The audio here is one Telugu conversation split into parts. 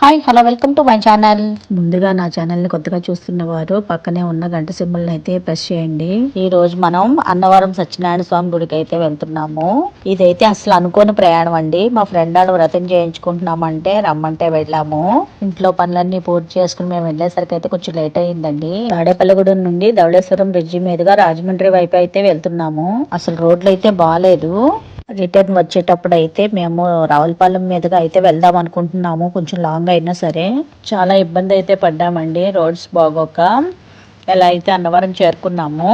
Hi hello welcome to my channel. ముందుగా నా ఛానల్ని కొత్తగా చూస్తున్న వారు పక్కనే ఉన్న గంట సింబల్ని అయితే ప్రెస్ చేయండి. ఈ రోజు మనం అన్నవరం సత్యనారాయణ స్వామి గుడికి అయితే వెళ్తున్నాము. ఇదైతే అసలు అనుకోని ప్రయాణం అండి. మా ఫ్రెండ్ వాళ్ళు వ్రతం చేయించుకుంటున్నామంటే రమ్మంటే వెళ్ళాము. ఇంట్లో పనులన్నీ పూర్తి చేసుకుని మేము వెళ్ళేసరికి అయితే కొంచెం లేట్ అయ్యిందండి. తాడేపల్లిగూడెం నుండి ధవళేశ్వరం బ్రిడ్జి మీదుగా రాజమండ్రి వైపు అయితే వెళ్తున్నాము. అసలు రోడ్లు అయితే బాగాలేదు. రిటర్న్ వచ్చేటప్పుడు అయితే మేము రావులపాలెం మీదుగా అయితే వెళ్దాం అనుకుంటున్నాము. కొంచెం లాంగ్ అయినా సరే చాలా ఇబ్బంది అయితే పడ్డామండి రోడ్స్ బాగోక. ఎలా అయితే అన్నవరం చేరుకున్నాము.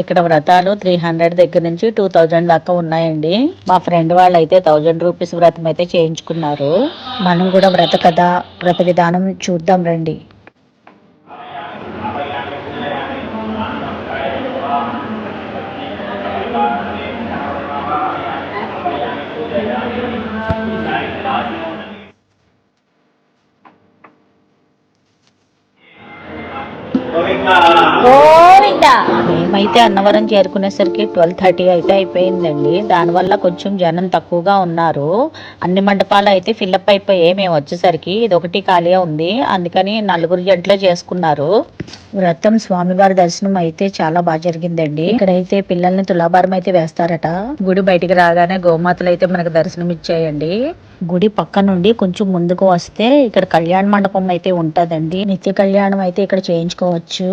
ఇక్కడ వ్రతాలు 300 దగ్గర నుంచి 2000 దాకా ఉన్నాయండి. మా ఫ్రెండ్ వాళ్ళు అయితే 1000 రూపీస్ వ్రతం అయితే చేయించుకున్నారు. మనం కూడా వ్రత కథ వ్రత విధానం చూద్దాం రండి. మేమైతే అన్నవరం చేరుకునేసరికి 12:30 అయితే అయిపోయిందండి. దానివల్ల కొంచెం జనం తక్కువగా ఉన్నారు. అన్ని మండపాలు అయితే ఫిల్అప్ అయిపోయాయి. మేము వచ్చేసరికి ఇది ఒకటి ఖాళీగా ఉంది, అందుకని 4 జంటలే చేసుకున్నారు. వ్రతం స్వామివారి దర్శనం అయితే చాలా బాగా జరిగిందండి. ఇక్కడైతే పిల్లల్ని తులాభారం అయితే వేస్తారట. గుడి బయటికి రాగానే గోమాతలు అయితే మనకు దర్శనం ఇచ్చాయండి. గుడి పక్క నుండి కొంచెం ముందుకు వస్తే ఇక్కడ కళ్యాణ మండపం అయితే ఉంటదండి. నిత్య కళ్యాణం అయితే ఇక్కడ చేయించుకోవచ్చు.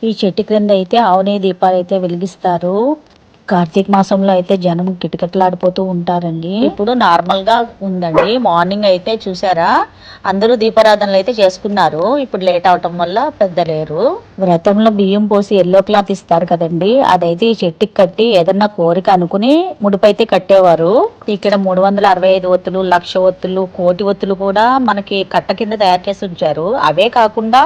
ఈ చెట్టు క్రింద అయితే ఆవునే దీపాలు అయితే వెలిగిస్తారు. కార్తీక మాసంలో అయితే జనం కిటకిటలాడిపోతూ ఉంటారండి. ఇప్పుడు నార్మల్ గా ఉందండి. మార్నింగ్ అయితే చూసారా అందరూ దీపారాధనలు అయితే చేసుకున్నారు. ఇప్పుడు లేట్ అవటం వల్ల పెద్ద లేరు. వ్రతంలో బియ్యం పోసి ఎల్లో క్లాత్ ఇస్తారు కదండి, అదైతే ఈ చెట్టుకి కట్టి ఏదన్నా కోరిక అనుకుని ముడిపైతే కట్టేవారు. ఇక్కడ 365 ఒత్తులు, 1,00,000 ఒత్తులు, 1,00,00,000 ఒత్తులు కూడా మనకి కట్ట కింద తయారు చేసి ఉంచారు. అవే కాకుండా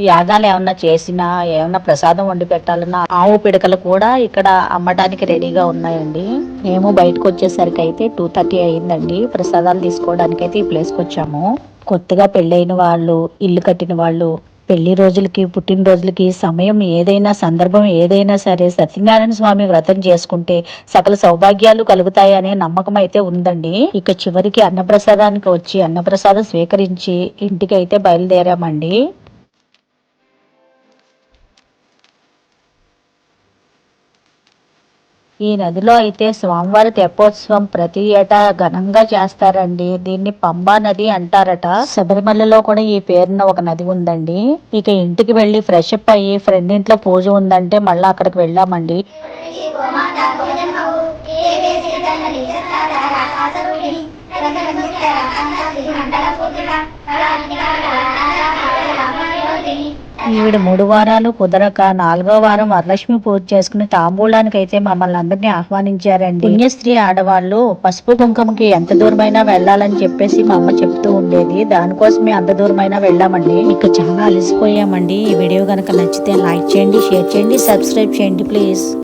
యాగాలు ఏమన్నా చేసినా, ఏమన్నా ప్రసాదం వండి పెట్టాలన్నా ఆవు పిడకలు కూడా ఇక్కడ అమ్మటానికి రెడీగా ఉన్నాయండి. మేము బయటకు వచ్చేసరికి అయితే 2:30 అయిందండి. ప్రసాదాలు తీసుకోవడానికి అయితే ఈ ప్లేస్కి వచ్చాము. కొత్తగా పెళ్ళైన వాళ్ళు, ఇల్లు కట్టిన వాళ్ళు, పెళ్లి రోజులకి, పుట్టినరోజులకి, సమయం ఏదైనా, సందర్భం ఏదైనా సరే సత్యనారాయణ స్వామి వ్రతం చేసుకుంటే సకల సౌభాగ్యాలు కలుగుతాయి అనే నమ్మకం అయితే ఉందండి. ఇక చివరికి అన్నప్రసాదానికి వచ్చి అన్నప్రసాదం స్వీకరించి ఇంటికి అయితే బయలుదేరామండి. ఈ నదిలో అయితే స్వామివారి తెప్పోత్సవం ప్రతి ఏటా ఘనంగా చేస్తారండి. దీన్ని పంబా నది అంటారట. శబరిమలలో కూడా ఈ పేరున ఒక నది ఉందండి. ఇక ఇంటికి వెళ్ళి ఫ్రెష్ అప్ అయ్యి ఫ్రెండ్ ఇంట్లో పూజ ఉందంటే మళ్ళీ అక్కడికి వెళ్ళామండి. ఈవిడ 3 వారాలు కుదరక 4వ వారం వరలక్ష్మి పూజ చేసుకుని తాంబూలానికి అయితే మమ్మల్ని అందరినీ ఆహ్వానించారండి. పుణ్యస్త్రీ ఆడవాళ్ళు పసుపు కుంకుమకి ఎంత దూరమైనా వెళ్ళాలని చెప్పేసి మా అమ్మ చెప్తూ ఉండేది. దానికోసమే అంత దూరమైనా వెళ్ళామండి. ఇక చాలా అలసిపోయామండి. ఈ వీడియో కనుక నచ్చితే లైక్ చేయండి, షేర్ చేయండి, సబ్స్క్రైబ్ చేయండి ప్లీజ్.